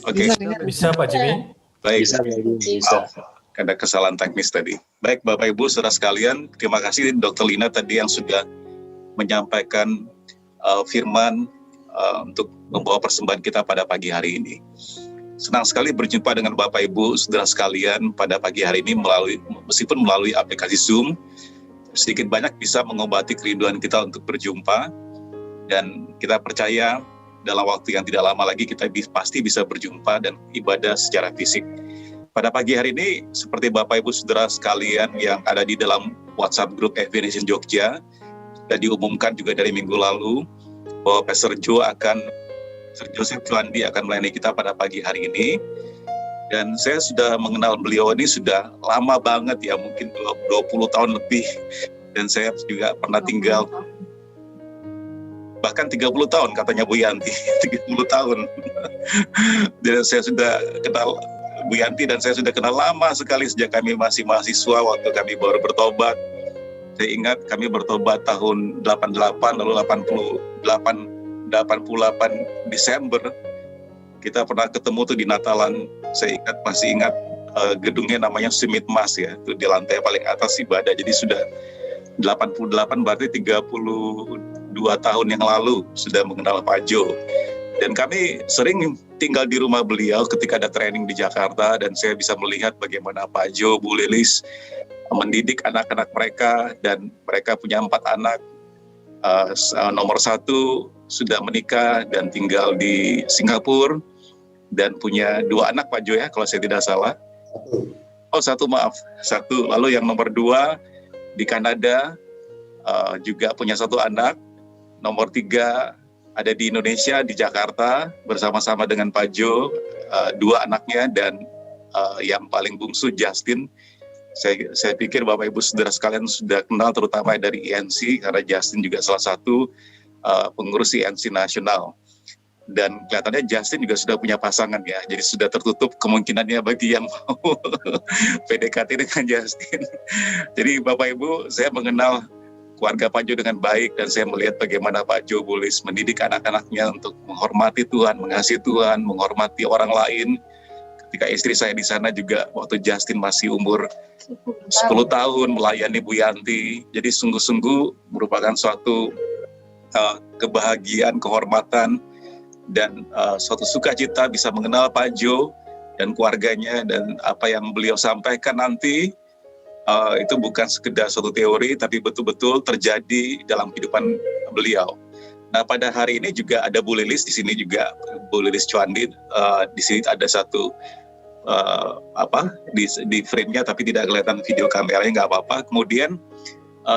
Oke. Bisa Pak Jimmy? Baik. Bisa. Ada kesalahan teknis tadi. Baik Bapak Ibu saudara sekalian, terima kasih Dr. Lina tadi yang sudah menyampaikan firman untuk membawa persembahan kita pada pagi hari ini. Senang sekali berjumpa dengan Bapak Ibu saudara sekalian pada pagi hari ini meskipun melalui aplikasi Zoom, sedikit banyak bisa mengobati kerinduan kita untuk berjumpa, dan kita percaya dalam waktu yang tidak lama lagi kita pasti bisa berjumpa dan ibadah secara fisik. Pada pagi hari ini, seperti Bapak Ibu Saudara sekalian yang ada di dalam WhatsApp grup FB Nation Jogja, sudah diumumkan juga dari minggu lalu bahwa Pastor Joseph Cuandi akan melayani kita pada pagi hari ini. Dan saya sudah mengenal beliau ini sudah lama banget ya, mungkin 20 tahun lebih. Dan saya juga pernah tinggal bahkan 30 tahun katanya Bu Yanti, 30 tahun. Dan saya sudah kenal Bu Yanti dan saya sudah kenal lama sekali sejak kami masih mahasiswa waktu kami baru bertobat. Saya ingat kami bertobat tahun 88 lalu 88 Desember kita pernah ketemu tuh di Natalan. Saya masih ingat gedungnya namanya Summit Mas ya, itu di lantai paling atas ibadah. Jadi sudah 88 berarti 32 tahun yang lalu sudah mengenal Pak Jo. Dan kami sering tinggal di rumah beliau ketika ada training di Jakarta, dan saya bisa melihat bagaimana Pak Jo, Bu Lilis mendidik anak-anak mereka, dan mereka punya 4 anak. Nomor 1 sudah menikah dan tinggal di Singapura, dan punya 2 anak Pak Jo ya, kalau saya tidak salah. Maaf, 1. Lalu yang nomor 2 di Kanada, juga punya 1 anak. Nomor 3 ada di Indonesia, di Jakarta, bersama-sama dengan Pak Jo, 2 anaknya, dan yang paling bungsu Justin. Saya pikir Bapak Ibu Saudara sekalian sudah kenal terutama dari INC, karena Justin juga salah satu pengurus INC nasional. Dan kelihatannya Justin juga sudah punya pasangan ya, jadi sudah tertutup kemungkinannya bagi yang mau PDKT dengan Justin. Jadi Bapak Ibu, saya mengenal keluarga Pak Jo dengan baik, dan saya melihat bagaimana Pak Jo Bulis mendidik anak-anaknya untuk menghormati Tuhan, mengasihi Tuhan, menghormati orang lain. Ketika istri saya di sana juga waktu Justin masih umur 10 tahun melayani Bu Yanti. Jadi sungguh-sungguh merupakan suatu kebahagiaan, kehormatan, dan suatu sukacita bisa mengenal Pak Jo dan keluarganya, dan apa yang beliau sampaikan nanti itu bukan sekedar suatu teori, tapi betul-betul terjadi dalam kehidupan beliau. Nah, pada hari ini juga ada Bu Lilis di sini juga, Bu Lilis Cuandi. Di sini ada satu di frame-nya, tapi tidak kelihatan video kameranya, nggak apa-apa. Kemudian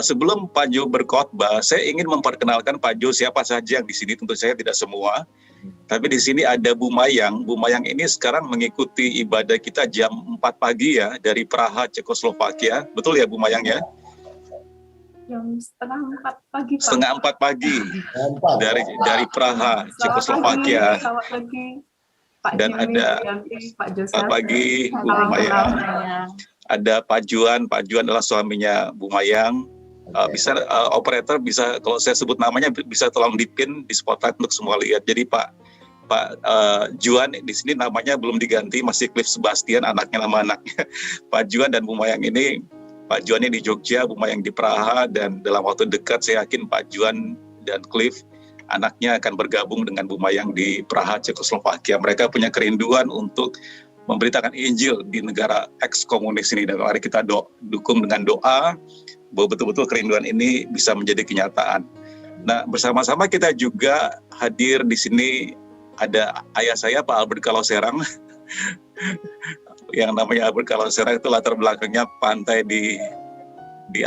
sebelum Pak Jo berkhotbah, saya ingin memperkenalkan Pak Jo siapa saja yang di sini. Tentu saya tidak semua. Tapi di sini ada Bu Mayang. Bu Mayang ini sekarang mengikuti ibadah kita jam 4 pagi ya, dari Praha, Cekoslovakia. Betul ya Bu Mayang ya? Jam setengah 4 pagi, Pak. Setengah 4 pagi dari Praha, Cekoslovakia. Selamat pagi, Pak Dan Jimmy, ada Pak Joseph. Selamat pagi Bu Mayang. Ada Pak Juan. Pak Juan adalah suaminya Bu Mayang. Bisa operator bisa, kalau saya sebut namanya bisa tolong dipin di spotlight untuk semua lihat. Jadi Pak Juan di sini namanya belum diganti, masih Cliff Sebastian anaknya, nama anaknya. Pak Juan dan Bu Mayang ini, Pak Juan ini di Jogja, Bu Mayang di Praha, dan dalam waktu dekat saya yakin Pak Juan dan Cliff anaknya akan bergabung dengan Bu Mayang di Praha, Cekoslovakia. Mereka punya kerinduan untuk memberitakan Injil di negara ex-komunis ini, dan mari kita dukung dengan doa bahwa betul-betul kerinduan ini bisa menjadi kenyataan. Nah, bersama-sama kita juga hadir di sini ada ayah saya, Pak Albert Kaloserang. Yang namanya Albert Kaloserang itu latar belakangnya pantai di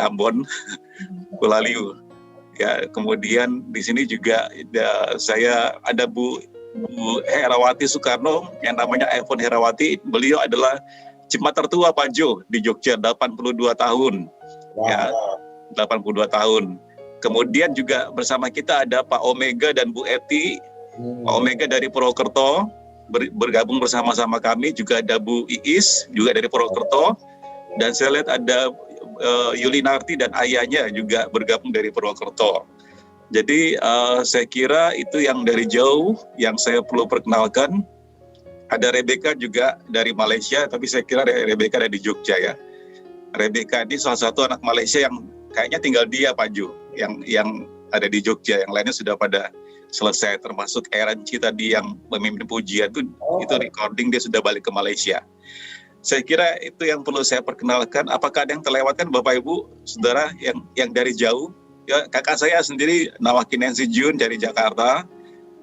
Ambon, Bulaliu. Ya, kemudian di sini juga ada Bu Herawati Soekarno, yang namanya Evon Herawati. Beliau adalah jemaat tertua Pak Jo di Jogja, 82 tahun. Wow. Ya, 82 tahun. Kemudian juga bersama kita ada Pak Omega dan Bu Eti. Pak Omega dari Purwokerto bergabung bersama-sama kami. Juga ada Bu Iis juga dari Purwokerto. Dan saya lihat ada Yulinarti dan ayahnya juga bergabung dari Purwokerto. Jadi saya kira itu yang dari jauh yang saya perlu perkenalkan. Ada Rebecca juga dari Malaysia, tapi saya kira Rebecca ada di Jogja ya. Rebecca ini salah satu anak Malaysia yang kayaknya tinggal dia Pak Ju, yang ada di Jogja, yang lainnya sudah pada selesai, termasuk Eranci tadi yang memimpin pujian itu recording dia sudah balik ke Malaysia. Saya kira itu yang perlu saya perkenalkan. Apakah ada yang terlewatkan Bapak Ibu, Saudara yang dari jauh? Ya, kakak saya sendiri nama Kinensi Jun dari Jakarta.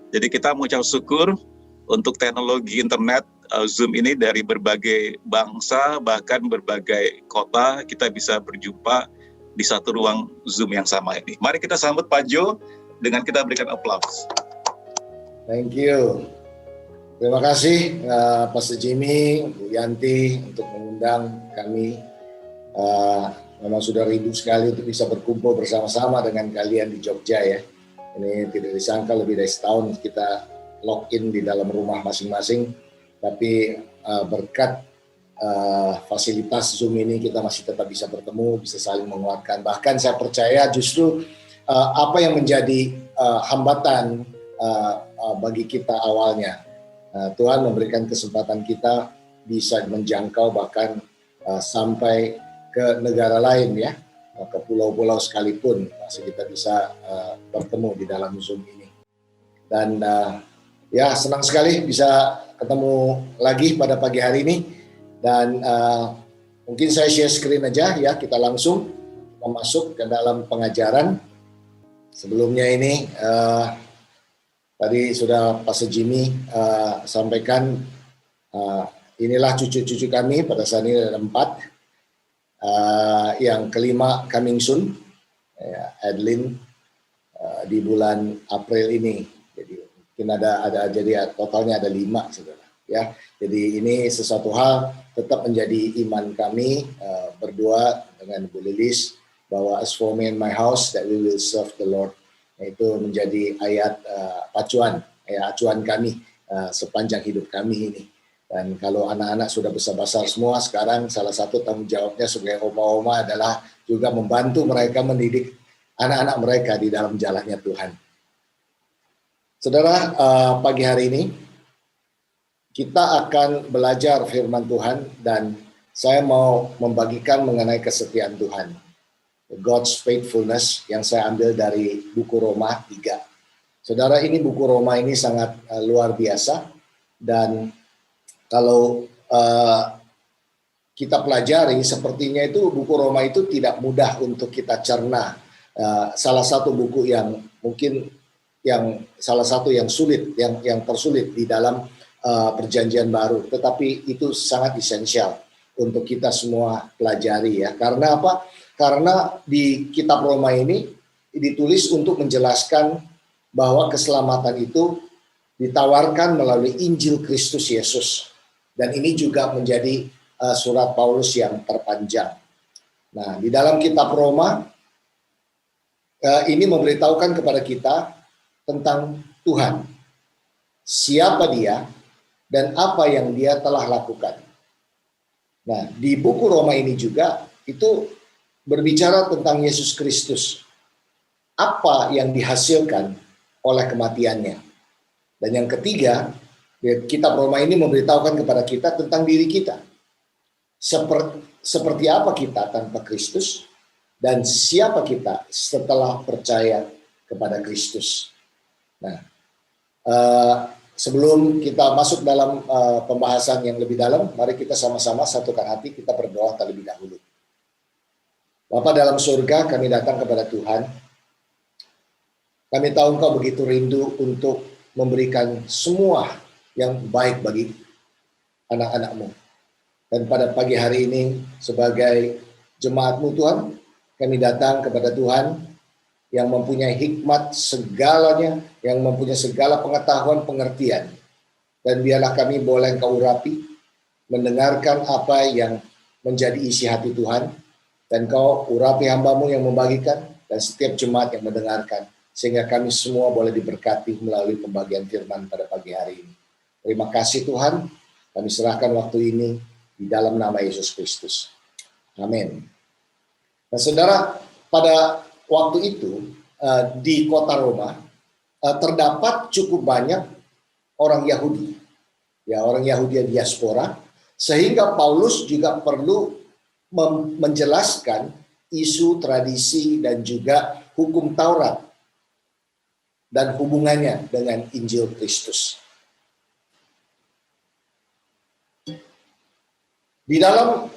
Jadi kita mengucap syukur untuk teknologi internet Zoom ini dari berbagai bangsa, bahkan berbagai kota, kita bisa berjumpa di satu ruang Zoom yang sama ini. Mari kita sambut Pak Jo dengan kita berikan aplaus. Thank you. Terima kasih Pastor Jimmy, Bu Yanti untuk mengundang kami. Memang sudah rindu sekali untuk bisa berkumpul bersama-sama dengan kalian di Jogja ya. Ini tidak disangka lebih dari setahun kita login di dalam rumah masing-masing, tapi berkat fasilitas Zoom ini kita masih tetap bisa bertemu, bisa saling menguatkan. Bahkan saya percaya justru apa yang menjadi hambatan bagi kita awalnya, Tuhan memberikan kesempatan kita bisa menjangkau bahkan sampai ke negara lain ya, ke pulau-pulau sekalipun masih kita bisa bertemu di dalam Zoom ini. Dan ya senang sekali bisa ketemu lagi pada pagi hari ini. Dan mungkin saya share screen aja ya, kita langsung masuk ke dalam pengajaran. Sebelumnya ini tadi sudah Pastor Jimmy sampaikan, inilah cucu-cucu kami, pada saat ini ada 4. Yang kelima coming soon, Adeline di bulan April ini. Jadi mungkin ada jadi totalnya ada 5 saudara. Ya, jadi ini sesuatu hal tetap menjadi iman kami berdua dengan Bu Lilis bahwa as for me and my house that we will serve the Lord. Itu menjadi ayat acuan kami sepanjang hidup kami ini. Dan kalau anak-anak sudah besar-besar semua, sekarang salah satu tanggung jawabnya sebagai oma-oma adalah juga membantu mereka mendidik anak-anak mereka di dalam jalannya Tuhan. Saudara, pagi hari ini kita akan belajar firman Tuhan dan saya mau membagikan mengenai kesetiaan Tuhan. God's faithfulness yang saya ambil dari buku Roma 3. Saudara, ini buku Roma ini sangat luar biasa dan kalau kita pelajari sepertinya itu buku Roma itu tidak mudah untuk kita cerna. Salah satu buku yang mungkin salah satu yang sulit, yang tersulit di dalam Perjanjian Baru, tetapi itu sangat esensial untuk kita semua pelajari ya. Karena apa? Karena di kitab Roma ini ditulis untuk menjelaskan bahwa keselamatan itu ditawarkan melalui Injil Kristus Yesus. Dan ini juga menjadi surat Paulus yang terpanjang. Nah, di dalam kitab Roma, ini memberitahukan kepada kita tentang Tuhan. Siapa dia dan apa yang dia telah lakukan. Nah, di buku Roma ini juga itu berbicara tentang Yesus Kristus. Apa yang dihasilkan oleh kematiannya. Dan yang ketiga, kitab Roma ini memberitahukan kepada kita tentang diri kita. Seperti apa kita tanpa Kristus dan siapa kita setelah percaya kepada Kristus. Nah, sebelum kita masuk dalam pembahasan yang lebih dalam, mari kita sama-sama satukan hati, kita berdoa terlebih dahulu. Bapa dalam surga, kami datang kepada Tuhan. Kami tahu Engkau begitu rindu untuk memberikan semua yang baik bagi anak-anak-Mu. Dan pada pagi hari ini sebagai jemaat-Mu Tuhan, kami datang kepada Tuhan yang mempunyai hikmat segalanya, yang mempunyai segala pengetahuan, pengertian. Dan biarlah kami boleh Engkau urapi, mendengarkan apa yang menjadi isi hati Tuhan, dan Engkau urapi hamba-Mu yang membagikan, dan setiap jemaat yang mendengarkan, sehingga kami semua boleh diberkati melalui pembagian firman pada pagi hari ini. Terima kasih Tuhan, kami serahkan waktu ini di dalam nama Yesus Kristus. Amin. Nah saudara, pada waktu itu di kota Roma terdapat cukup banyak orang Yahudi. ya orang Yahudi diaspora, sehingga Paulus juga perlu menjelaskan isu tradisi dan juga hukum Taurat dan hubungannya dengan Injil Kristus. Di dalam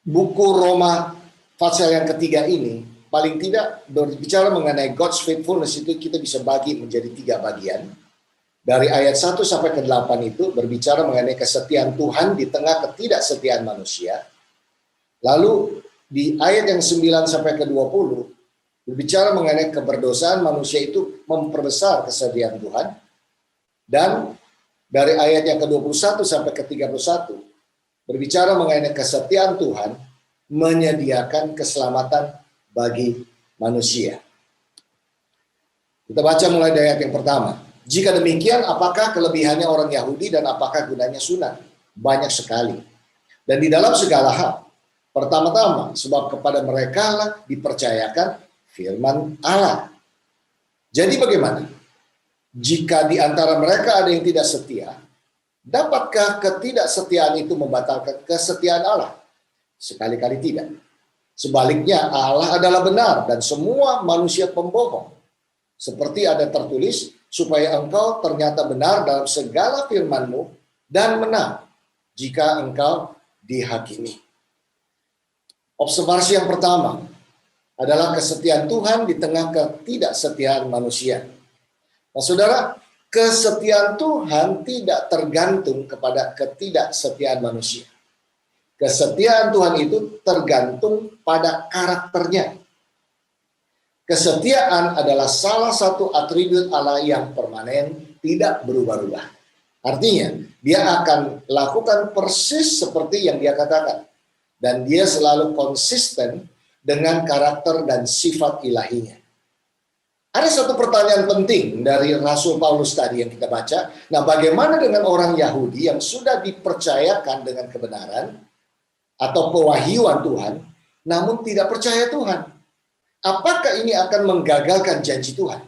buku Roma pasal yang ketiga ini, paling tidak berbicara mengenai God's faithfulness itu kita bisa bagi menjadi 3 bagian. Dari ayat 1 sampai ke 8 itu berbicara mengenai kesetiaan Tuhan di tengah ketidaksetiaan manusia. Lalu di ayat yang 9 sampai ke 20 berbicara mengenai keberdosaan manusia itu memperbesar kesetiaan Tuhan. Dan dari ayat yang ke-21 sampai ke 31 berbicara mengenai kesetiaan Tuhan menyediakan keselamatan bagi manusia. Kita baca mulai dari ayat yang pertama. Jika demikian, apakah kelebihannya orang Yahudi dan apakah gunanya sunnah? Banyak sekali. Dan di dalam segala hal, pertama-tama, sebab kepada mereka lah dipercayakan firman Allah. Jadi bagaimana? Jika di antara mereka ada yang tidak setia, dapatkah ketidaksetiaan itu membatalkan kesetiaan Allah? Sekali-kali tidak. Sebaliknya, Allah adalah benar dan semua manusia pembohong. Seperti ada tertulis, supaya engkau ternyata benar dalam segala firman-Mu dan menang jika engkau dihakimi. Observasi yang pertama adalah kesetiaan Tuhan di tengah ketidaksetiaan manusia. Nah, saudara, kesetiaan Tuhan tidak tergantung kepada ketidaksetiaan manusia. Kesetiaan Tuhan itu tergantung pada karakternya. Kesetiaan adalah salah satu atribut Allah yang permanen, tidak berubah-ubah. Artinya, dia akan lakukan persis seperti yang dia katakan. Dan dia selalu konsisten dengan karakter dan sifat ilahinya. Ada satu pertanyaan penting dari Rasul Paulus tadi yang kita baca. Nah, bagaimana dengan orang Yahudi yang sudah dipercayakan dengan kebenaran atau pewahyuan Tuhan, namun tidak percaya Tuhan? Apakah ini akan menggagalkan janji Tuhan?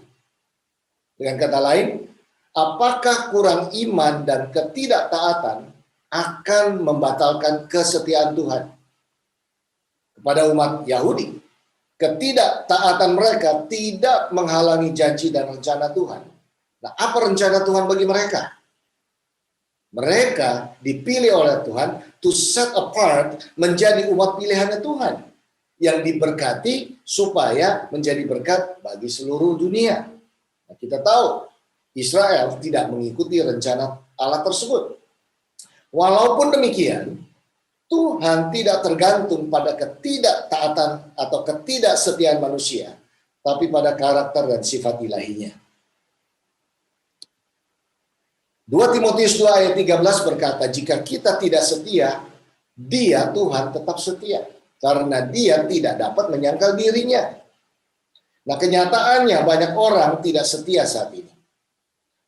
Dengan kata lain, apakah kurang iman dan ketidaktaatan akan membatalkan kesetiaan Tuhan kepada umat Yahudi? Ketidaktaatan mereka tidak menghalangi janji dan rencana Tuhan. Nah, apa rencana Tuhan bagi mereka? Mereka dipilih oleh Tuhan to set apart menjadi umat pilihannya Tuhan yang diberkati supaya menjadi berkat bagi seluruh dunia. Nah, kita tahu Israel tidak mengikuti rencana Allah tersebut. Walaupun demikian, Tuhan tidak tergantung pada ketidaktaatan atau ketidaksetiaan manusia, tapi pada karakter dan sifat ilahinya. 2 Timotius 2 ayat 13 berkata, jika kita tidak setia, Dia Tuhan tetap setia, karena Dia tidak dapat menyangkal dirinya. Nah, kenyataannya banyak orang tidak setia saat ini.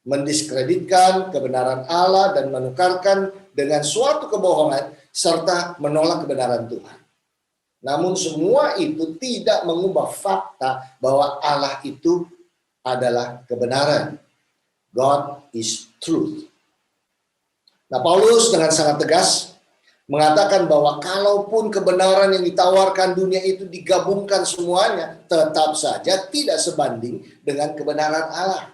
Mendiskreditkan kebenaran Allah dan menukarkan dengan suatu kebohongan serta menolak kebenaran Tuhan. Namun semua itu tidak mengubah fakta bahwa Allah itu adalah kebenaran. God is truth. Nah, Paulus dengan sangat tegas mengatakan bahwa kalaupun kebenaran yang ditawarkan dunia itu digabungkan semuanya, tetap saja tidak sebanding dengan kebenaran Allah.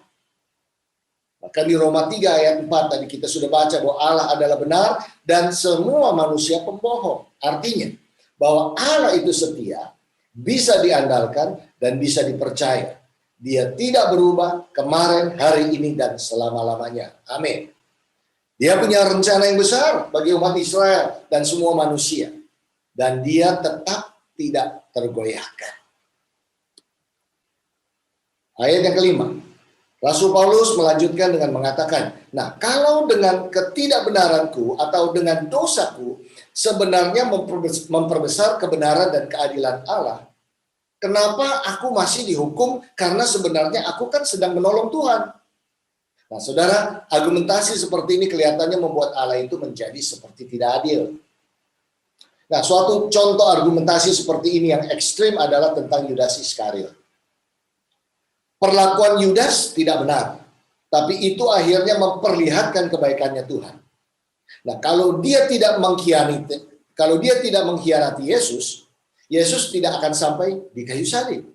Bahkan di Roma 3 ayat 4 tadi kita sudah baca bahwa Allah adalah benar dan semua manusia pembohong. Artinya bahwa Allah itu setia, bisa diandalkan dan bisa dipercaya. Dia tidak berubah kemarin, hari ini, dan selama-lamanya. Amin. Dia punya rencana yang besar bagi umat Israel dan semua manusia. Dan dia tetap tidak tergoyahkan. Ayat yang kelima. Rasul Paulus melanjutkan dengan mengatakan, nah kalau dengan ketidakbenaranku atau dengan dosaku sebenarnya memperbesar kebenaran dan keadilan Allah, kenapa aku masih dihukum? Karena sebenarnya aku kan sedang menolong Tuhan. Nah, saudara, argumentasi seperti ini kelihatannya membuat Allah itu menjadi seperti tidak adil. Nah, suatu contoh argumentasi seperti ini yang ekstrim adalah tentang Yudas Iskariot. Perlakuan Yudas tidak benar. tapi itu akhirnya memperlihatkan kebaikannya Tuhan. Nah, kalau dia tidak mengkhianati Yesus, Yesus tidak akan sampai di kayu salib.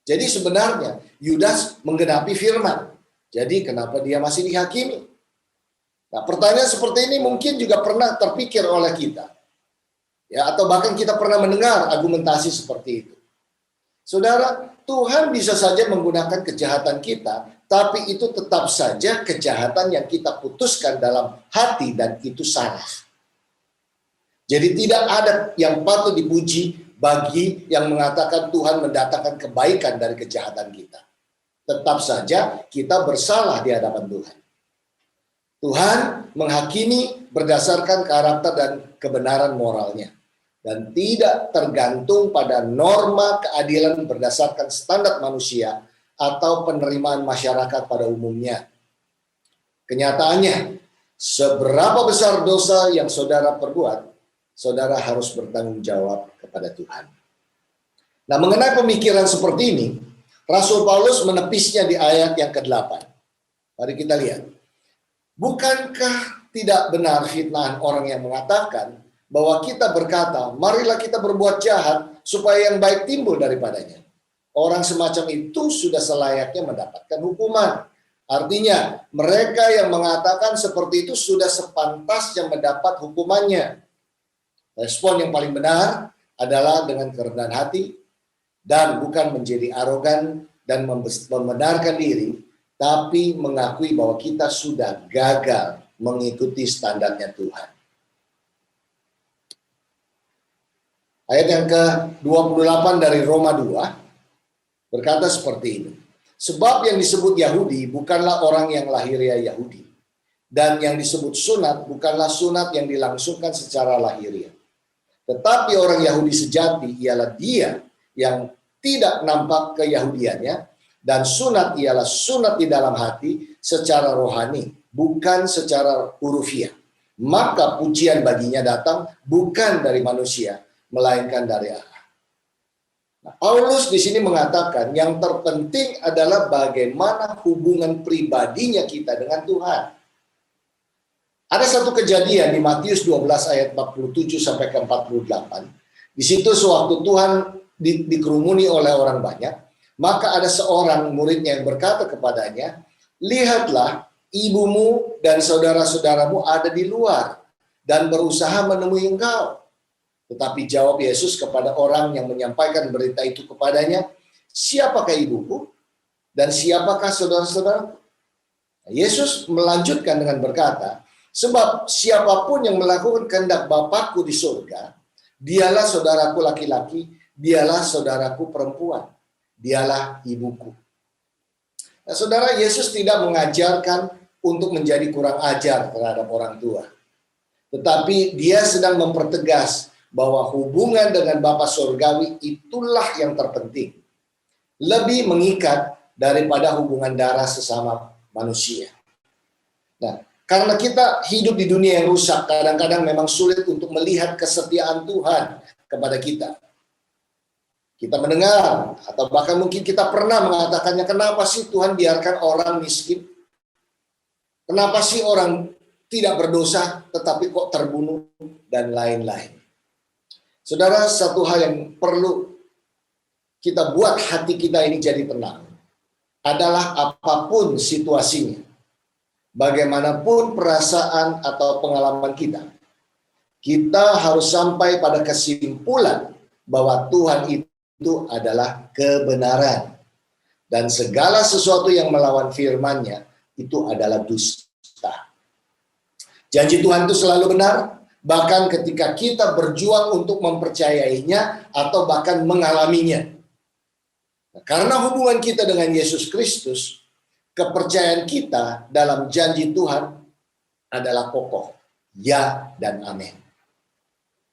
Jadi sebenarnya Yudas menggenapi firman. Jadi kenapa dia masih dihakimi? Nah, pertanyaan seperti ini mungkin juga pernah terpikir oleh kita. Ya, atau bahkan kita pernah mendengar argumentasi seperti itu. Saudara, Tuhan bisa saja menggunakan kejahatan kita, tapi itu tetap saja kejahatan yang kita putuskan dalam hati dan itu salah. Jadi tidak ada yang patut dipuji bagi yang mengatakan Tuhan mendatangkan kebaikan dari kejahatan kita. Tetap saja kita bersalah di hadapan Tuhan. Tuhan menghakimi berdasarkan karakter dan kebenaran moralnya. Dan tidak tergantung pada norma keadilan berdasarkan standar manusia atau penerimaan masyarakat pada umumnya. Kenyataannya, seberapa besar dosa yang saudara perbuat, saudara harus bertanggung jawab kepada Tuhan. Nah, mengenai pemikiran seperti ini, Rasul Paulus menepisnya di ayat yang ke-8. Mari kita lihat. Bukankah tidak benar fitnahan orang yang mengatakan bahwa kita berkata, marilah kita berbuat jahat supaya yang baik timbul daripadanya. Orang semacam itu sudah selayaknya mendapatkan hukuman. Artinya, mereka yang mengatakan seperti itu sudah sepantasnya mendapat hukumannya. Respon yang paling benar adalah dengan kerendahan hati dan bukan menjadi arogan dan membenarkan diri, tapi mengakui bahwa kita sudah gagal mengikuti standarnya Tuhan. Ayat yang ke-28 dari Roma 2 berkata seperti ini. Sebab yang disebut Yahudi bukanlah orang yang lahiriah Yahudi. Dan yang disebut sunat bukanlah sunat yang dilangsungkan secara lahiriah. Tetapi orang Yahudi sejati ialah dia yang tidak nampak keyahudiannya. Dan sunat ialah sunat di dalam hati secara rohani, bukan secara hurufiah. Maka pujian baginya datang bukan dari manusia, melainkan dari Allah. Nah, Paulus di sini mengatakan yang terpenting adalah bagaimana hubungan pribadinya kita dengan Tuhan. Ada satu kejadian di Matius 12 ayat 47 sampai ke 48. Di situ sewaktu Tuhan dikerumuni oleh orang banyak, maka ada seorang muridnya yang berkata kepadanya, lihatlah ibumu dan saudara-saudaramu ada di luar dan berusaha menemui engkau. Tetapi jawab Yesus kepada orang yang menyampaikan berita itu kepadanya, siapakah ibuku dan siapakah saudara-saudaraku? Yesus melanjutkan dengan berkata, sebab siapapun yang melakukan kehendak Bapakku di surga, dialah saudaraku laki-laki, dialah saudaraku perempuan, dialah ibuku. Nah, saudara, Yesus tidak mengajarkan untuk menjadi kurang ajar terhadap orang tua. Tetapi dia sedang mempertegas bahwa hubungan dengan Bapa Surgawi itulah yang terpenting. Lebih mengikat daripada hubungan darah sesama manusia. Nah, karena kita hidup di dunia yang rusak, kadang-kadang memang sulit untuk melihat kesetiaan Tuhan kepada kita. Kita mendengar, atau bahkan mungkin kita pernah mengatakannya, kenapa sih Tuhan biarkan orang miskin? Kenapa sih orang tidak berdosa tetapi kok terbunuh? Dan lain-lain. Saudara, satu hal yang perlu kita buat hati kita ini jadi tenang adalah apapun situasinya, bagaimanapun perasaan atau pengalaman kita, kita harus sampai pada kesimpulan bahwa Tuhan itu adalah kebenaran. Dan segala sesuatu yang melawan firman-Nya itu adalah dusta. Janji Tuhan itu selalu benar. Bahkan ketika kita berjuang untuk mempercayainya atau bahkan mengalaminya. Karena hubungan kita dengan Yesus Kristus, kepercayaan kita dalam janji Tuhan adalah kokoh. Ya dan amin.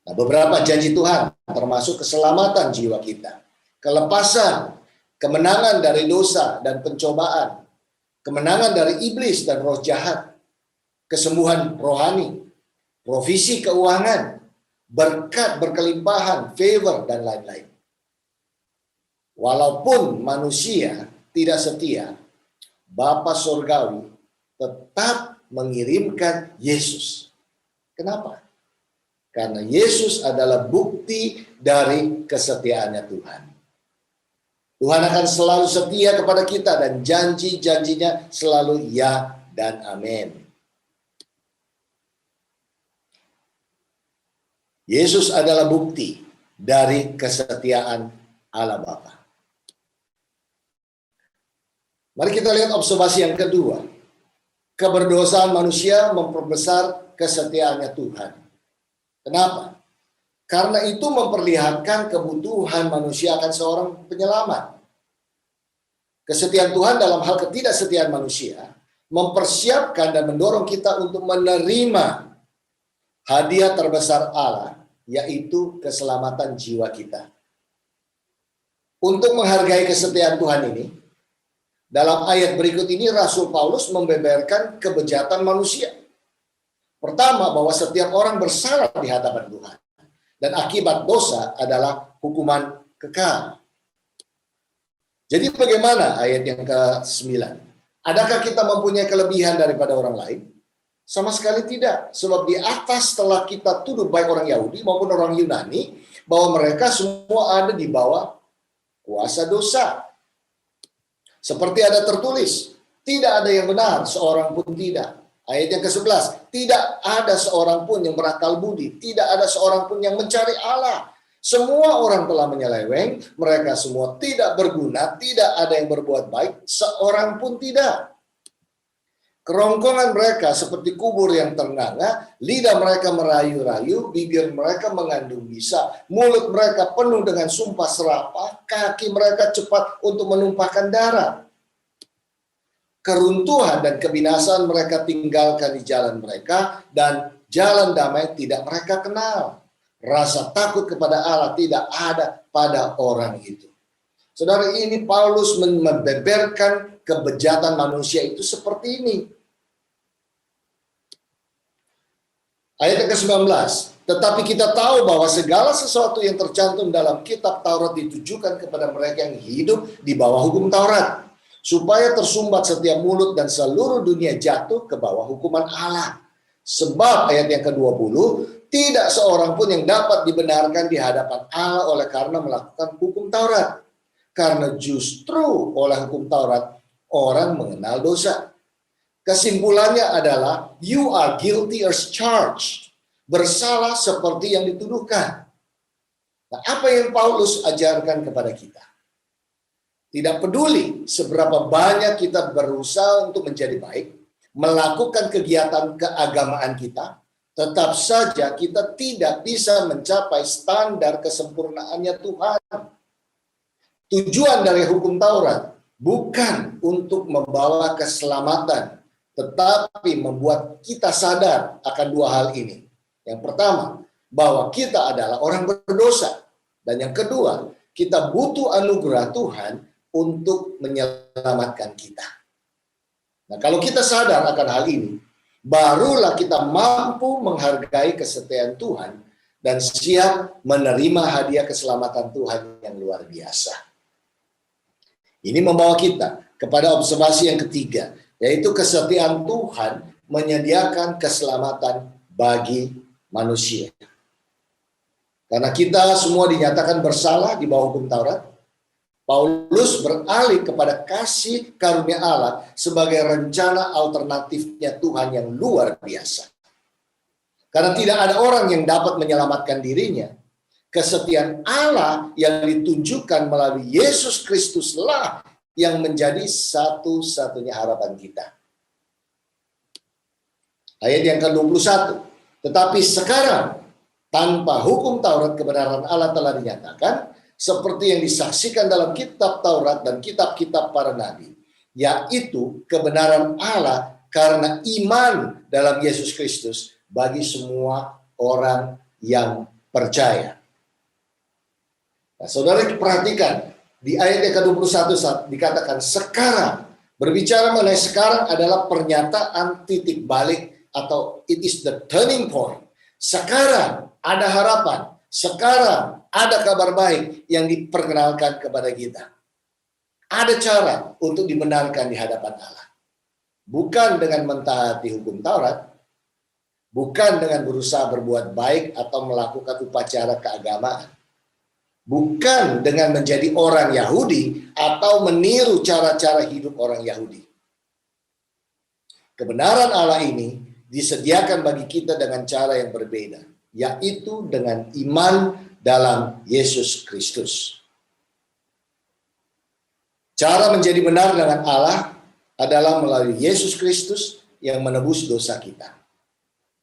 Nah, beberapa janji Tuhan termasuk keselamatan jiwa kita, kelepasan, kemenangan dari dosa dan pencobaan, kemenangan dari iblis dan roh jahat, kesembuhan rohani, provisi keuangan, berkat berkelimpahan, favor, dan lain-lain. Walaupun manusia tidak setia, Bapa Surgawi tetap mengirimkan Yesus. Kenapa? Karena Yesus adalah bukti dari kesetiaannya Tuhan. Tuhan akan selalu setia kepada kita dan janji-janjinya selalu ya dan amin. Yesus adalah bukti dari kesetiaan Allah Bapa. Mari kita lihat observasi yang kedua. Keberdosaan manusia memperbesar kesetiaannya Tuhan. Kenapa? Karena itu memperlihatkan kebutuhan manusia akan seorang penyelamat. Kesetiaan Tuhan dalam hal ketidaksetiaan manusia mempersiapkan dan mendorong kita untuk menerima hadiah terbesar Allah, yaitu keselamatan jiwa kita. Untuk menghargai kesetiaan Tuhan ini, dalam ayat berikut ini Rasul Paulus membeberkan kebejatan manusia. Pertama, bahwa setiap orang bersalah di hadapan Tuhan. Dan akibat dosa adalah hukuman kekal. Jadi bagaimana ayat yang ke-9? Adakah kita mempunyai kelebihan daripada orang lain? Sama sekali tidak. Sebab di atas telah kita tuduh baik orang Yahudi maupun orang Yunani, bahwa mereka semua ada di bawah kuasa dosa. Seperti ada tertulis, tidak ada yang benar, seorang pun tidak. Ayat yang ke-11, tidak ada seorang pun yang berakal budi, tidak ada seorang pun yang mencari Allah. Semua orang telah menyeleweng, mereka semua tidak berguna, tidak ada yang berbuat baik, seorang pun tidak. Kerongkongan mereka seperti kubur yang ternganga, lidah mereka merayu-rayu, bibir mereka mengandung bisa, mulut mereka penuh dengan sumpah serapah, kaki mereka cepat untuk menumpahkan darah. Keruntuhan dan kebinasaan mereka tinggalkan di jalan mereka, dan jalan damai tidak mereka kenal. Rasa takut kepada Allah tidak ada pada orang itu. Saudara, ini Paulus membeberkan kebejatan manusia itu seperti ini. Ayat ke-19, tetapi kita tahu bahwa segala sesuatu yang tercantum dalam kitab Taurat ditujukan kepada mereka yang hidup di bawah hukum Taurat, supaya tersumbat setiap mulut dan seluruh dunia jatuh ke bawah hukuman Allah. Sebab ayat yang ke-20, tidak seorang pun yang dapat dibenarkan di hadapan Allah oleh karena melakukan hukum Taurat. Karena justru oleh hukum Taurat, orang mengenal dosa. Kesimpulannya adalah, you are guilty as charged. Bersalah seperti yang dituduhkan. Nah, apa yang Paulus ajarkan kepada kita? Tidak peduli seberapa banyak kita berusaha untuk menjadi baik, melakukan kegiatan keagamaan kita, tetap saja kita tidak bisa mencapai standar kesempurnaannya Tuhan. Tujuan dari hukum Taurat bukan untuk membawa keselamatan, tetapi membuat kita sadar akan dua hal ini. Yang pertama, bahwa kita adalah orang berdosa. Dan yang kedua, kita butuh anugerah Tuhan untuk menyelamatkan kita. Nah, kalau kita sadar akan hal ini, barulah kita mampu menghargai kesetiaan Tuhan dan siap menerima hadiah keselamatan Tuhan yang luar biasa. Ini membawa kita kepada observasi yang ketiga, yaitu kesetiaan Tuhan menyediakan keselamatan bagi manusia. Karena kita semua dinyatakan bersalah di bawah hukum Taurat, Paulus beralih kepada kasih karunia Allah sebagai rencana alternatifnya Tuhan yang luar biasa. Karena tidak ada orang yang dapat menyelamatkan dirinya, kesetiaan Allah yang ditunjukkan melalui Yesus Kristuslah yang menjadi satu-satunya harapan kita. Ayat yang ke-21, tetapi sekarang tanpa hukum Taurat kebenaran Allah telah dinyatakan, seperti yang disaksikan dalam kitab Taurat dan kitab-kitab para nabi, yaitu kebenaran Allah karena iman dalam Yesus Kristus bagi semua orang yang percaya. Nah, saudara perhatikan, di ayat yang ke-21 dikatakan sekarang. Berbicara mengenai sekarang adalah pernyataan titik balik atau it is the turning point. Sekarang ada harapan. Sekarang ada kabar baik yang diperkenalkan kepada kita. Ada cara untuk dibenarkan di hadapan Allah. bukan dengan mentaati hukum Taurat, bukan dengan berusaha berbuat baik atau melakukan upacara keagamaan, bukan dengan menjadi orang Yahudi atau meniru cara-cara hidup orang Yahudi. Kebenaran Allah ini disediakan bagi kita dengan cara yang berbeda, yaitu dengan iman dalam Yesus Kristus. Cara menjadi benar dengan Allah adalah melalui Yesus Kristus yang menebus dosa kita.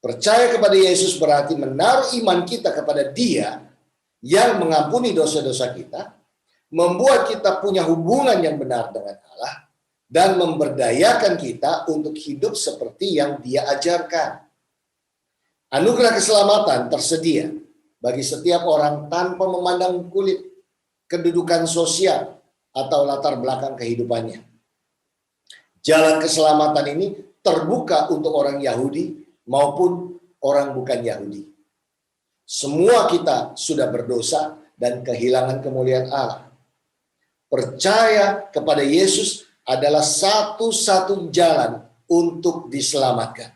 Percaya kepada Yesus berarti menaruh iman kita kepada Dia yang mengampuni dosa-dosa kita, membuat kita punya hubungan yang benar dengan Allah, dan memberdayakan kita untuk hidup seperti yang Dia ajarkan. Anugerah keselamatan tersedia bagi setiap orang tanpa memandang kulit, kedudukan sosial, atau latar belakang kehidupannya. Jalan keselamatan ini terbuka untuk orang Yahudi maupun orang bukan Yahudi. Semua kita sudah berdosa dan kehilangan kemuliaan Allah. Percaya kepada Yesus adalah satu-satu jalan untuk diselamatkan.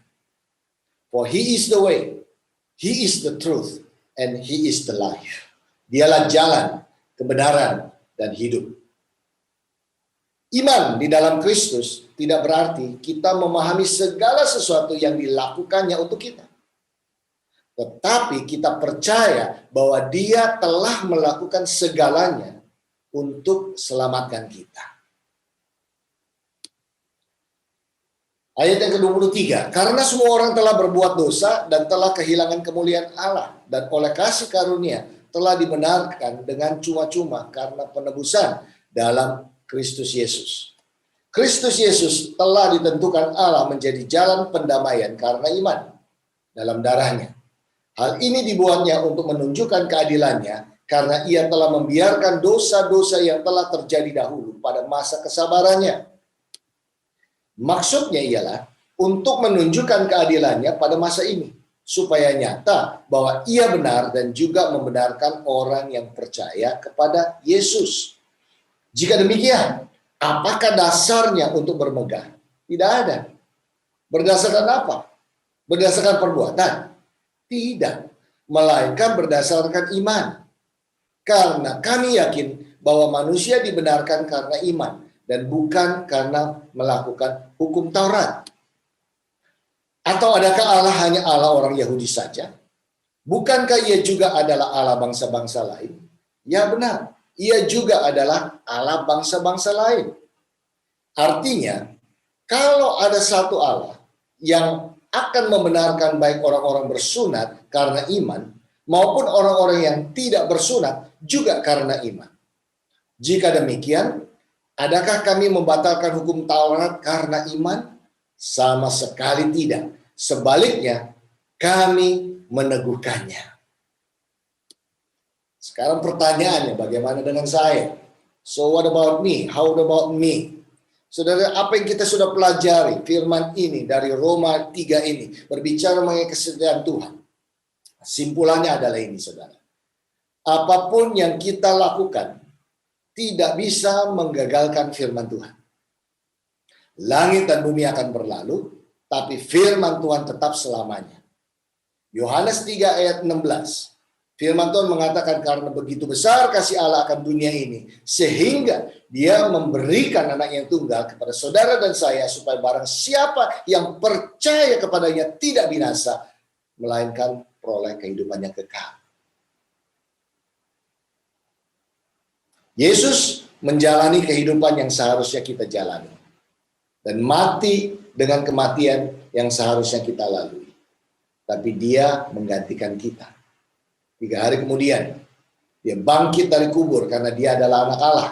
For He is the way, He is the truth, and He is the life. Dialah jalan, kebenaran, dan hidup. Iman di dalam Kristus tidak berarti kita memahami segala sesuatu yang dilakukannya untuk kita. Tetapi kita percaya bahwa Dia telah melakukan segalanya untuk selamatkan kita. Ayat yang ke-23, karena semua orang telah berbuat dosa dan telah kehilangan kemuliaan Allah, dan oleh kasih karunia telah dibenarkan dengan cuma-cuma karena penebusan dalam Kristus Yesus. Kristus Yesus telah ditentukan Allah menjadi jalan pendamaian karena iman dalam darahnya. Hal ini dibuatnya untuk menunjukkan keadilannya karena Ia telah membiarkan dosa-dosa yang telah terjadi dahulu pada masa kesabarannya. Maksudnya ialah untuk menunjukkan keadilannya pada masa ini, supaya nyata bahwa Ia benar dan juga membenarkan orang yang percaya kepada Yesus. Jika demikian, apakah dasarnya untuk bermegah? Tidak ada. Berdasarkan apa? Berdasarkan perbuatan? Tidak, melainkan berdasarkan iman. Karena kami yakin bahwa manusia dibenarkan karena iman dan bukan karena melakukan hukum Taurat. Atau adakah Allah hanya Allah orang Yahudi saja? Bukankah Ia juga adalah Allah bangsa-bangsa lain? Ya benar, Ia juga adalah Allah bangsa-bangsa lain. Artinya, kalau ada satu Allah yang akan membenarkan baik orang-orang bersunat karena iman, maupun orang-orang yang tidak bersunat juga karena iman. Jika demikian, adakah kami membatalkan hukum Taurat karena iman? Sama sekali tidak. Sebaliknya, kami meneguhkannya. Sekarang pertanyaannya, bagaimana dengan saya? So what about me? How about me? Saudara, apa yang kita sudah pelajari, firman ini dari Roma 3 ini, berbicara mengenai kesetiaan Tuhan. Simpulannya adalah ini, saudara. Apapun yang kita lakukan, tidak bisa menggagalkan firman Tuhan. Langit dan bumi akan berlalu, tapi firman Tuhan tetap selamanya. Yohanes 3 ayat 16. Firman Tuhan mengatakan karena begitu besar kasih Allah akan dunia ini, sehingga Dia memberikan anaknya yang tunggal kepada saudara dan saya, supaya barang siapa yang percaya kepadanya tidak binasa, melainkan peroleh kehidupan yang kekal. Yesus menjalani kehidupan yang seharusnya kita jalani, dan mati dengan kematian yang seharusnya kita lalui. Tapi Dia menggantikan kita. 3 hari kemudian, Dia bangkit dari kubur karena Dia adalah anak Allah.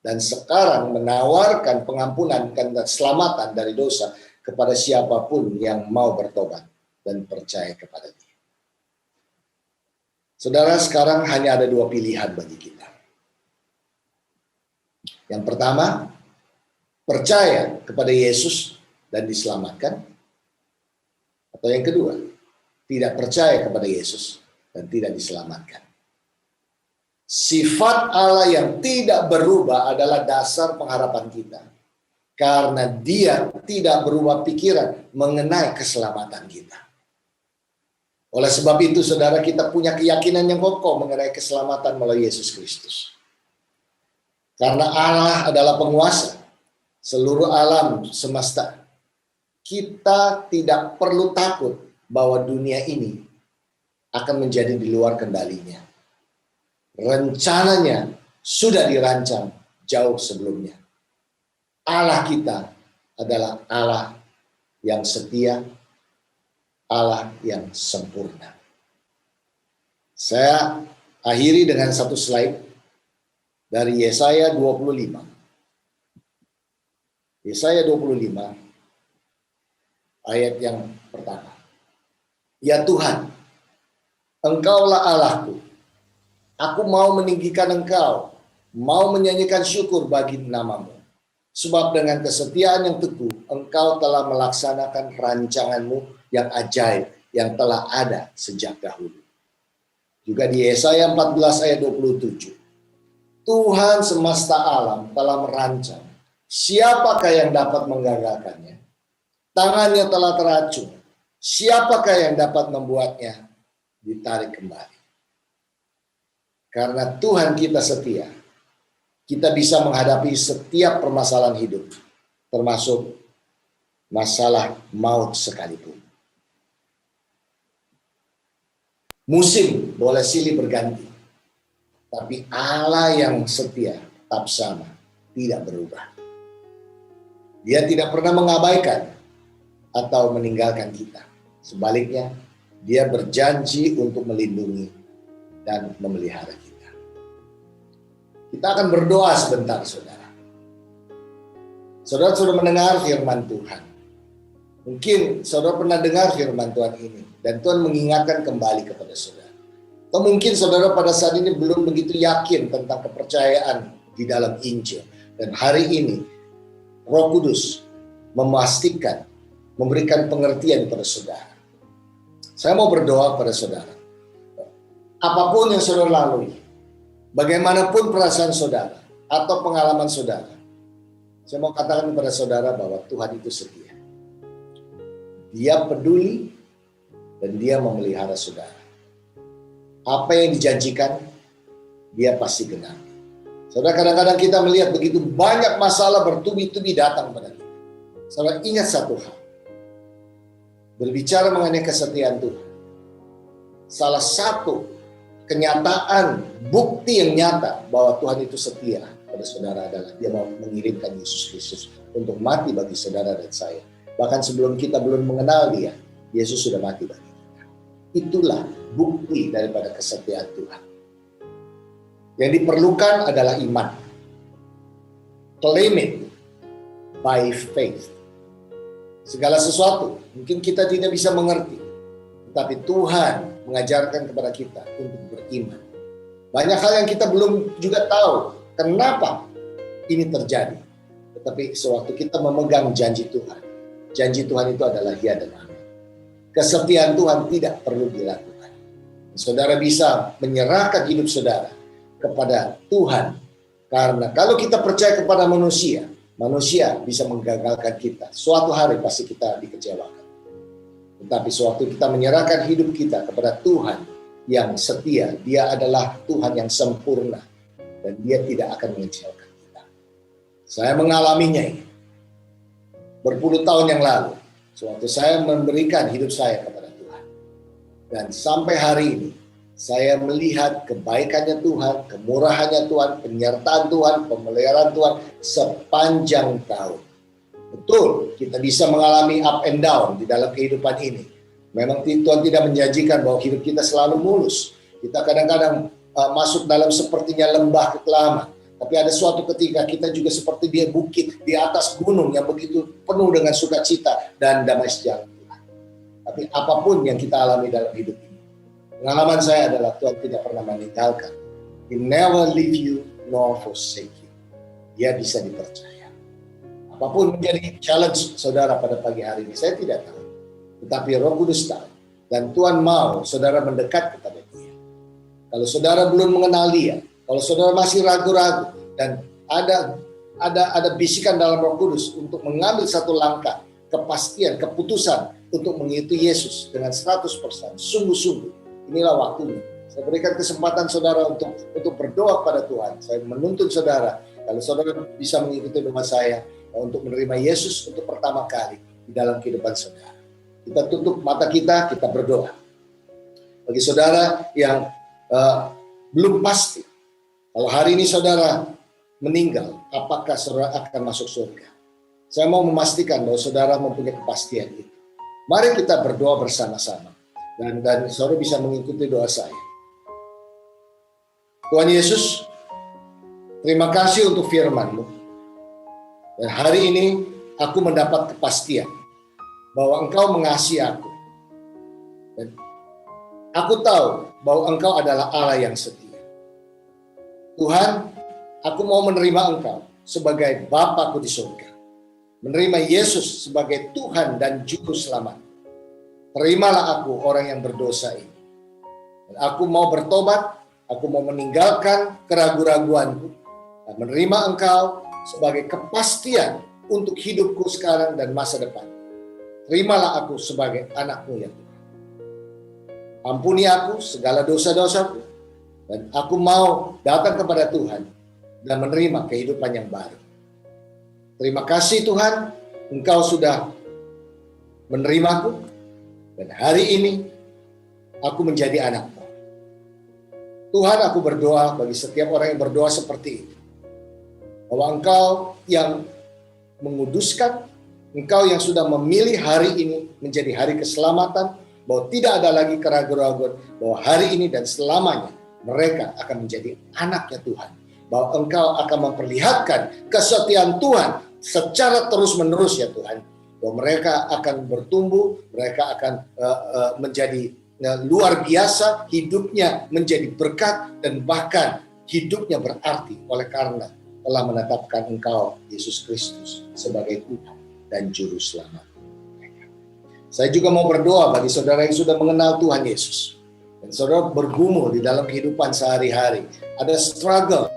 Dan sekarang menawarkan pengampunan dan keselamatan dari dosa kepada siapapun yang mau bertobat dan percaya kepada Dia. Saudara, sekarang hanya ada 2 pilihan bagi kita. Yang pertama, percaya kepada Yesus dan diselamatkan. Atau yang kedua, tidak percaya kepada Yesus dan tidak diselamatkan. Sifat Allah yang tidak berubah adalah dasar pengharapan kita. Karena dia tidak berubah pikiran mengenai keselamatan kita. Oleh sebab itu, saudara, kita punya keyakinan yang kokoh mengenai keselamatan melalui Yesus Kristus. Karena Allah adalah penguasa seluruh alam semesta. Kita tidak perlu takut bahwa dunia ini akan menjadi di luar kendalinya. Rencananya sudah dirancang jauh sebelumnya. Allah kita adalah Allah yang setia, Allah yang sempurna. Saya akhiri dengan satu slide dari Yesaya 25. Yesaya 25 ayat yang pertama. Ya Tuhan, Engkaulah Allahku. Aku mau meninggikan Engkau, mau menyanyikan syukur bagi nama-Mu. Sebab dengan kesetiaan yang teguh, Engkau telah melaksanakan rancangan-Mu yang ajaib, yang telah ada sejak dahulu. Juga di Yesaya 14 ayat 27. Tuhan semesta alam telah merancang. Siapakah yang dapat menggagalkannya? Tangannya telah teracung. Siapakah yang dapat membuatnya ditarik kembali? Karena Tuhan kita setia, kita bisa menghadapi setiap permasalahan hidup, termasuk masalah maut sekalipun. Musim boleh silih berganti, tapi Allah yang setia tetap sama, tidak berubah. Dia tidak pernah mengabaikan atau meninggalkan kita. Sebaliknya, Dia berjanji untuk melindungi dan memelihara kita. Kita akan berdoa sebentar, saudara. Saudara sudah mendengar firman Tuhan. Mungkin saudara pernah dengar firman Tuhan ini, dan Tuhan mengingatkan kembali kepada saudara. Atau mungkin saudara pada saat ini belum begitu yakin tentang kepercayaan di dalam Injil. Dan hari ini, Roh Kudus memastikan, memberikan pengertian kepada saudara. Saya mau berdoa pada saudara. Apapun yang saudara lalui, bagaimanapun perasaan saudara atau pengalaman saudara, saya mau katakan kepada saudara bahwa Tuhan itu setia. Dia peduli dan Dia memelihara saudara. Apa yang dijanjikan, Dia pasti genapi. Saudara, kadang-kadang kita melihat begitu banyak masalah bertubi-tubi datang pada kita. Saudara, ingat satu hal. Berbicara mengenai kesetiaan Tuhan, salah satu kenyataan, bukti yang nyata bahwa Tuhan itu setia pada saudara adalah Dia mau mengirimkan Yesus Kristus untuk mati bagi saudara dan saya. Bahkan sebelum kita belum mengenal Dia, Yesus sudah mati bagi kita. Itulah bukti daripada kesetiaan Tuhan. Yang diperlukan adalah iman. Claim it by faith. Segala sesuatu mungkin kita tidak bisa mengerti, tetapi Tuhan mengajarkan kepada kita untuk beriman. Banyak hal yang kita belum juga tahu kenapa ini terjadi. Tetapi sewaktu kita memegang janji Tuhan itu adalah ya dan amin. Kesetiaan Tuhan tidak perlu dilakukan. Saudara bisa menyerahkan hidup saudara kepada Tuhan. Karena kalau kita percaya kepada manusia bisa menggagalkan kita. Suatu hari pasti kita dikecewakan. Tetapi sewaktu kita menyerahkan hidup kita kepada Tuhan yang setia, Dia adalah Tuhan yang sempurna. Dan Dia tidak akan mengecewakan kita. Saya mengalaminya ini. Berpuluh tahun yang lalu, sewaktu saya memberikan hidup saya kepada Tuhan. Dan sampai hari ini, saya melihat kebaikannya Tuhan, kemurahannya Tuhan, penyertaan Tuhan, pemeliharaan Tuhan sepanjang tahun. Betul, kita bisa mengalami up and down di dalam kehidupan ini. Memang Tuhan tidak menjanjikan bahwa hidup kita selalu mulus. Kita kadang-kadang masuk dalam sepertinya lembah kekelaman. Tapi ada suatu ketika kita juga seperti di bukit, di atas gunung yang begitu penuh dengan sukacita dan damai sejahtera. Tapi apapun yang kita alami dalam hidup ini, pengalaman saya adalah Tuhan tidak pernah meninggalkan. He never leave you nor forsake you. Dia bisa dipercaya. Apapun menjadi challenge saudara pada pagi hari ini, saya tidak tahu. Tetapi Roh Kudus tahu. Dan Tuhan mau saudara mendekat kepada Dia. Kalau saudara belum mengenal Dia, kalau saudara masih ragu-ragu dan ada ada bisikan dalam Roh Kudus untuk mengambil satu langkah kepastian, keputusan untuk mengikuti Yesus dengan 100%, sungguh-sungguh, inilah waktunya. Saya berikan kesempatan saudara untuk berdoa pada Tuhan. Saya menuntun saudara, kalau saudara bisa mengikuti doa saya untuk menerima Yesus untuk pertama kali di dalam kehidupan saudara. Kita tutup mata kita berdoa. Bagi saudara yang belum pasti, kalau hari ini saudara meninggal, apakah saudara akan masuk surga? Saya mau memastikan bahwa saudara mempunyai kepastian itu. Mari kita berdoa bersama-sama. Dan saudara bisa mengikuti doa saya. Tuhan Yesus, terima kasih untuk firman-Mu. Dan hari ini aku mendapat kepastian bahwa Engkau mengasihi aku. Dan aku tahu bahwa Engkau adalah Allah yang setia. Tuhan, aku mau menerima Engkau sebagai Bapa-Ku di surga. Menerima Yesus sebagai Tuhan dan Juru Selamat. Terimalah aku orang yang berdosa ini. Dan aku mau bertobat, aku mau meninggalkan keraguan-raguanku dan menerima Engkau sebagai kepastian untuk hidupku sekarang dan masa depan. Terimalah aku sebagai anak-Mu ya Tuhan. Ampuni aku segala dosa-dosaku dan aku mau datang kepada Tuhan dan menerima kehidupan yang baru. Terima kasih Tuhan, Engkau sudah menerimaku dan hari ini aku menjadi anak-Mu. Tuhan, aku berdoa bagi setiap orang yang berdoa seperti itu. Bahwa Engkau yang menguduskan, Engkau yang sudah memilih hari ini menjadi hari keselamatan, bahwa tidak ada lagi keraguan-raguan, bahwa hari ini dan selamanya mereka akan menjadi anaknya Tuhan. Bahwa Engkau akan memperlihatkan kesetiaan Tuhan secara terus-menerus ya Tuhan. Bahwa mereka akan bertumbuh, mereka akan menjadi luar biasa, hidupnya menjadi berkat, dan bahkan hidupnya berarti oleh karena telah menetapkan Engkau, Yesus Kristus, sebagai Tuhan dan Juru Selamat. Saya juga mau berdoa bagi saudara yang sudah mengenal Tuhan Yesus. Dan saudara bergumul di dalam kehidupan sehari-hari. Ada struggle,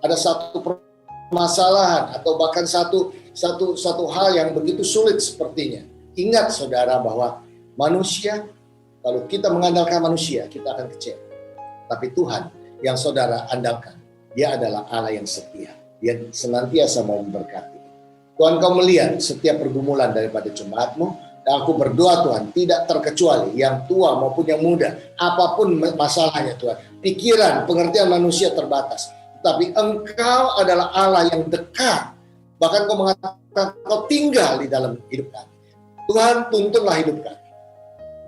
ada satu permasalahan, atau bahkan satu hal yang begitu sulit sepertinya. Ingat saudara bahwa manusia, kalau kita mengandalkan manusia, kita akan kecewa. Tapi Tuhan yang saudara andalkan, Dia adalah Allah yang setia. Dia senantiasa mau memberkati. Tuhan, Kau melihat setiap pergumulan daripada jemaat-Mu, dan aku berdoa Tuhan, tidak terkecuali yang tua maupun yang muda, apapun masalahnya Tuhan. Pikiran, pengertian manusia terbatas. Tapi Engkau adalah Allah yang dekat. Bahkan Kau mengatakan Kau tinggal di dalam hidup kami. Tuhan, tuntunlah hidup kami.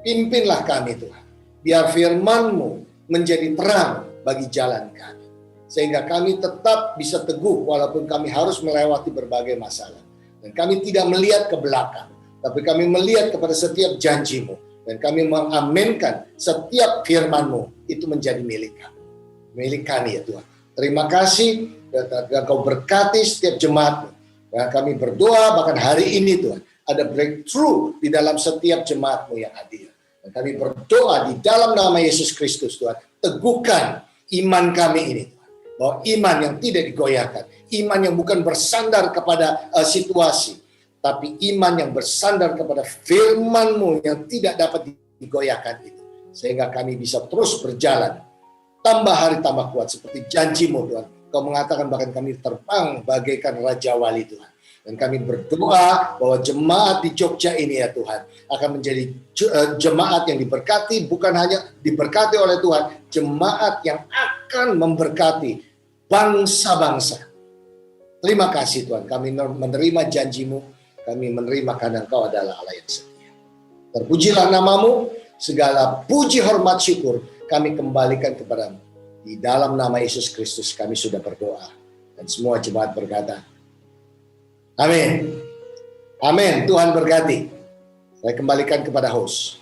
Pimpinlah kami Tuhan. Biar firman-Mu menjadi terang bagi jalan kami. Sehingga kami tetap bisa teguh walaupun kami harus melewati berbagai masalah. Dan kami tidak melihat ke belakang, tapi kami melihat kepada setiap janji-Mu. Dan kami mengaminkan setiap firman-Mu itu menjadi milik kami. Milik kami ya Tuhan. Terima kasih dan Kau berkati setiap jemaat-Mu. Dan kami berdoa bahkan hari ini Tuhan, ada breakthrough di dalam setiap jemaat-Mu yang hadir. Dan kami berdoa di dalam nama Yesus Kristus Tuhan, teguhkan iman kami ini. Bahwa iman yang tidak digoyahkan, iman yang bukan bersandar kepada situasi, tapi iman yang bersandar kepada firman-Mu yang tidak dapat digoyahkan itu. Sehingga kami bisa terus berjalan, tambah hari tambah kuat, seperti janji-Mu Tuhan. Kau mengatakan bahkan kami terbang bagaikan Raja Wali Tuhan. Dan kami berdoa bahwa jemaat di Jogja ini ya Tuhan, akan menjadi jemaat yang diberkati, bukan hanya diberkati oleh Tuhan, jemaat yang akan memberkati bangsa-bangsa. Terima kasih Tuhan, kami menerima janji-Mu, kami menerima karena Engkau adalah Allah yang setia. Terpujilah nama-Mu, segala puji hormat syukur kami kembalikan kepada-Mu. Di dalam nama Yesus Kristus kami sudah berdoa. Dan semua jemaat berkata, amin. Amin. Tuhan berkati. Saya kembalikan kepada host.